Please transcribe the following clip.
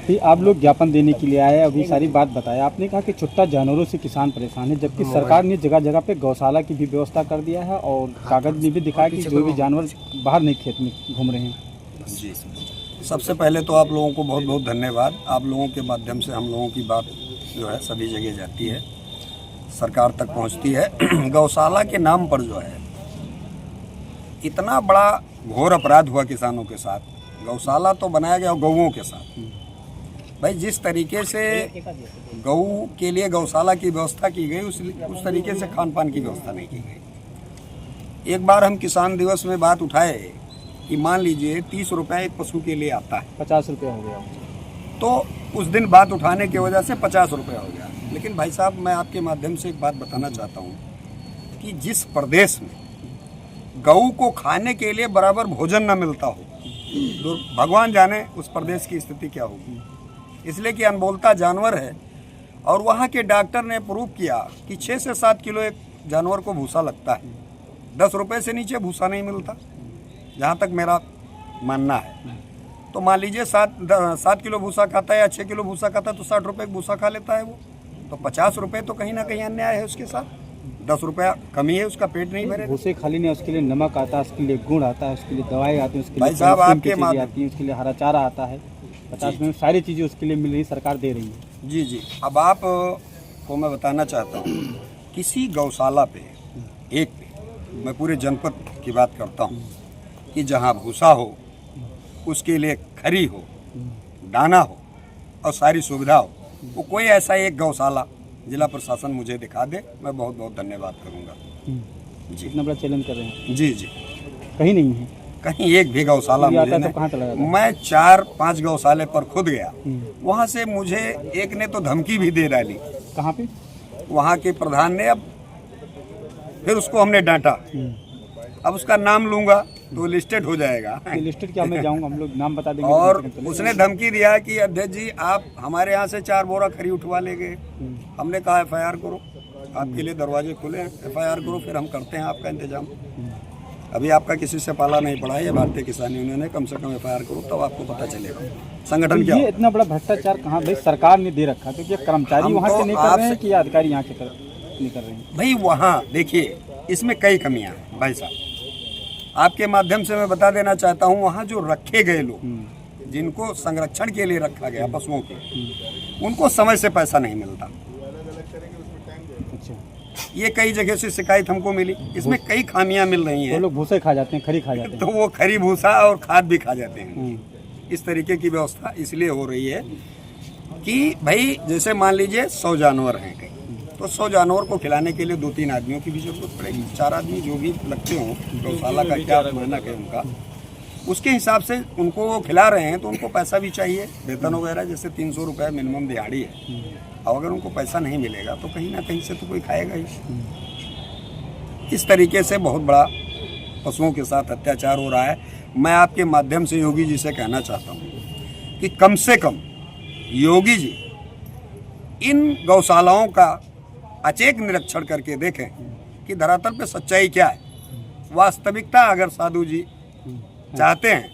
फिर आप लोग ज्ञापन देने के लिए आए, अभी सारी बात बताया आपने, कहा कि छुट्टा जानवरों से किसान परेशान है, जबकि सरकार ने जगह जगह पे गौशाला की भी व्यवस्था कर दिया है और कागज में भी दिखाया कि जो भी जानवर बाहर नहीं खेत में घूम रहे हैं। जी, सबसे पहले तो आप लोगों को बहुत बहुत धन्यवाद। आप लोगों के माध्यम से हम लोगों की बात जो है सभी जगह जाती है, सरकार तक पहुंचती है। गौशाला के नाम पर जो है इतना बड़ा घोर अपराध हुआ किसानों के साथ। गौशाला तो बनाया गया गौओं के साथ। भाई जिस तरीके से गौ के लिए गौशाला की व्यवस्था की गई उस तरीके से खान पान की व्यवस्था नहीं की गई। एक बार हम किसान दिवस में बात उठाए कि मान लीजिए 30 रुपये एक पशु के लिए आता है, 50 रुपये हो गया, तो उस दिन बात उठाने की वजह से 50 रुपये हो गया। लेकिन भाई साहब, मैं आपके माध्यम से एक बात बताना चाहता हूँ कि जिस प्रदेश में गऊ को खाने के लिए बराबर भोजन न मिलता हो, तो भगवान जाने उस प्रदेश की स्थिति क्या होगी। इसलिए कि अनबोलता जानवर है और वहाँ के डॉक्टर ने प्रूव किया कि 6 से 7 किलो एक जानवर को भूसा लगता है। 10 रुपये से नीचे भूसा नहीं मिलता, जहाँ तक मेरा मानना है। तो मान लीजिए 7 किलो भूसा खाता है या 6 किलो भूसा खाता है तो 60 रुपये भूसा खा लेता है वो। तो 50 रुपये तो कहीं ना कहीं अन्याय है उसके साथ। 10 रुपया कमी है, उसका पेट नहीं भरेगा। भूसे खाली नहीं, उसके लिए नमक आता है, उसके लिए गुड़ आता है, उसके लिए दवाई आती है, उसके लिए भाई साहब आपके आती है, उसके लिए हरा चारा आता है। 50 में सारी चीज़ें उसके लिए मिल रही, सरकार दे रही है। जी जी। अब आप को मैं बताना चाहता हूँ, किसी गौशाला पे एक पे मैं पूरे जनपद की बात करता हूँ कि जहाँ भूसा हो, उसके लिए खरी हो, दाना हो और सारी सुविधा हो, वो कोई ऐसा एक गौशाला जिला प्रशासन मुझे दिखा दे, मैं बहुत बहुत धन्यवाद करूँगा। जी, इतना बड़ा चैलेंज कर रहे हैं। जी जी। कहीं नहीं है, कहीं एक भी गौशाला मुझे नहीं। मैं 4-5 गौशाले पर खुद गया, वहाँ से मुझे एक ने तो धमकी भी दे डाली। कहाँ पे? वहाँ के प्रधान ने। अब फिर उसको हमने डांटा। अब उसका नाम लूंगा तो लिस्टेड हो जाएगा। लिस्टेड क्या, मैं जाऊंगा, हम लोग नाम बता देंगे। और उसने धमकी दिया कि अध्यक्ष जी आप हमारे यहाँ से 4 बोरा खरी उठवा ले गए। हमने कहा FIR करो, आपके लिए दरवाजे खुले हैं, FIR करो, फिर हम करते हैं आपका इंतजाम। अभी आपका किसी से पाला नहीं पड़ा है, भारतीय किसान यूनियन ने, कम से कम FIR करो तब आपको पता चलेगा संगठन क्या। ये इतना बड़ा भ्रष्टाचार कहाँ भाई सरकार ने दे रखा, तो क्या कर्मचारी वहाँ के नहीं कर रहे हैं कि अधिकारी यहाँ के तरफ नहीं कर रहे हैं? भाई वहाँ देखिए, इसमें कई कमियाँ हैं भाई साहब। आपके माध्यम से मैं बता देना चाहता हूँ, वहाँ जो रखे गए लोग, जिनको संरक्षण के लिए रखा गया पशुओं के, उनको समय से पैसा नहीं मिलता। अच्छा, ये कई जगह से शिकायत हमको मिली। इसमें कई खामियां मिल रही हैं। तो लोग भूसे खा जाते हैं, खरी खा जाते हैं। तो वो खरी भूसा और खाद भी खा जाते हैं। इस तरीके की व्यवस्था इसलिए हो रही है कि भाई जैसे मान लीजिए 100 जानवर हैं कहीं, तो 100 जानवर को खिलाने के लिए 2-3 आदमियों की भी जरूरत पड़ेगी। 4 आदमी जो भी लगते हों, गौशाला का क्या मानक है उनका, उसके हिसाब से उनको वो खिला रहे हैं तो उनको पैसा भी चाहिए, वेतन वगैरह। जैसे 300 रुपये मिनिमम दिहाड़ी है, और अगर उनको पैसा नहीं मिलेगा तो कहीं ना कहीं से तो कोई खाएगा ही। इस तरीके से बहुत बड़ा पशुओं के साथ अत्याचार हो रहा है। मैं आपके माध्यम से योगी जी से कहना चाहता हूँ कि कम से कम योगी जी इन गौशालाओं का अचेक निरीक्षण करके देखें कि धरातल पे सच्चाई क्या है। वास्तविकता अगर साधु जी चाहते हैं